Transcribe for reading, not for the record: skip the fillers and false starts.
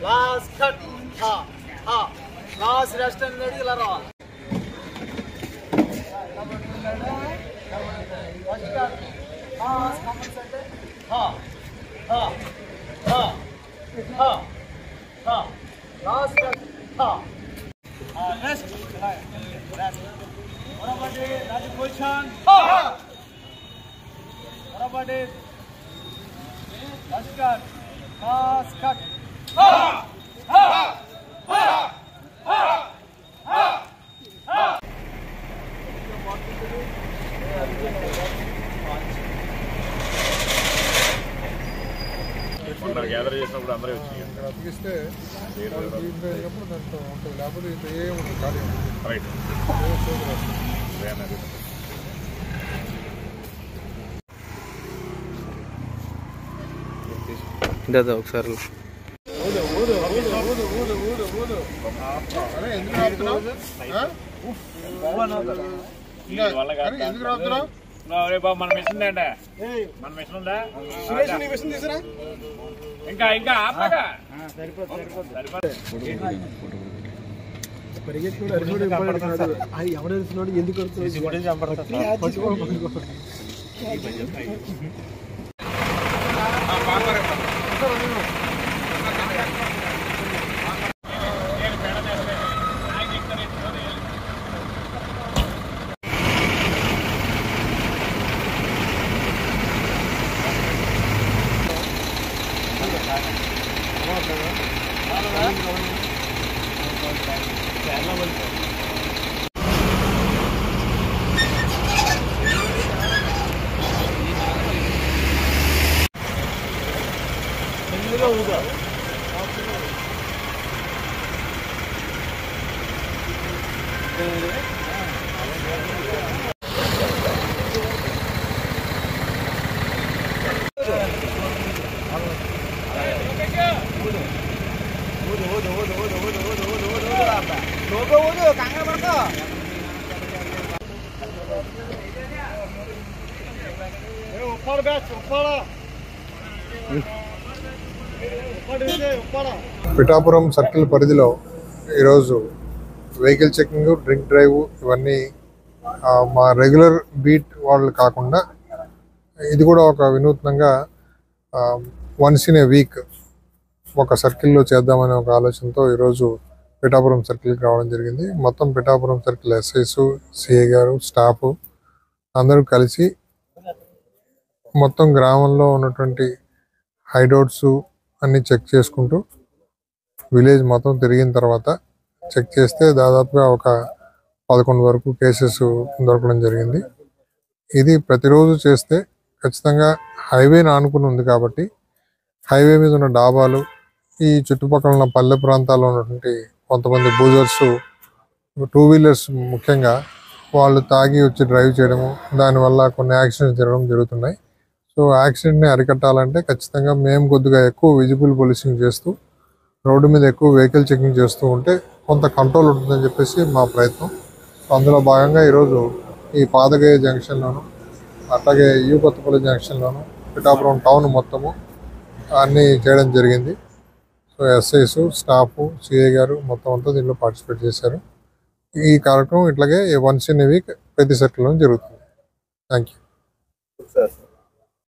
Last cut. Last rest and ready to roll. Last cut. Rest. What about it? That's the position. What about it? Last cut. Last cut. Gather చేసినప్పుడు అందరూ వచ్చి అతికిస్తే దాంట్లో ఉంటుంది లేకపోతే ఇంత ఏముంటుంది ఖాళీ రైట్ దాదా ఒకసారి ఎందుకు రావుతున్నావు మన మిషన్ అంటే మన మిషన్ ఉందా ఇంకా ఇంకా ఎవరు ఎందుకు పిఠాపురం సర్కిల్ పరిధిలో ఈరోజు వెహికల్ చెకింగ్, డ్రింక్ డ్రైవ్ ఇవన్నీ మా రెగ్యులర్ బీట్ వాళ్ళు కాకుండా ఇది కూడా ఒక వినూత్నంగా వన్స్ ఇన్ ఏ వీక్ ఒక సర్కిల్లో చేద్దామనే ఒక ఆలోచనతో ఈరోజు పిఠాపురం సర్కిల్కి రావడం జరిగింది. మొత్తం పిఠాపురం సర్కిల్ ఎస్ఐస్, సిఐ గారు, స్టాఫ్ అందరూ కలిసి మొత్తం గ్రామంలో ఉన్నటువంటి హైడౌట్స్ అన్నీ చెక్ చేసుకుంటూ విలేజ్ మొత్తం తిరిగిన తర్వాత చెక్ చేస్తే దాదాపుగా ఒక 11 వరకు కేసెస్ దొరకడం జరిగింది. ఇది ప్రతిరోజు చేస్తే ఖచ్చితంగా హైవేని ఆనుకుని ఉంది కాబట్టి హైవే మీద ఉన్న డాబాలు, ఈ చుట్టుపక్కల ఉన్న పల్లె ప్రాంతాల్లో ఉన్నటువంటి కొంతమంది బూజర్స్, 2 వీలర్స్ ముఖ్యంగా వాళ్ళు తాగి వచ్చి డ్రైవ్ చేయడము, దానివల్ల కొన్ని యాక్సిడెంట్స్ జరుగుతున్నాయి. సో యాక్సిడెంట్ని అరికట్టాలంటే ఖచ్చితంగా మేము కొద్దిగా ఎక్కువ విజిబుల్ పోలీసింగ్ చేస్తూ రోడ్డు మీద ఎక్కువ వెహికల్ చెకింగ్ చేస్తూ ఉంటే కొంత కంట్రోల్ ఉంటుందని చెప్పేసి మా ప్రయత్నం. అందులో భాగంగా ఈరోజు ఈ పాదగయ జంక్షన్లోను, అట్లాగే యూ కొత్తపల్లి జంక్షన్లోను, పిఠాపురం టౌన్ మొత్తము అన్నీ చేయడం జరిగింది. సో ఎస్ఐస్, స్టాఫ్, సిఐ గారు మొత్తం అంతా దీంట్లో పార్టిసిపేట్ చేశారు. ఈ కార్యక్రమం ఇట్లాగే వన్స్ ఇన్ ఏ వీక్ ప్రతి సర్కిల్లో జరుగుతుంది. Thank you.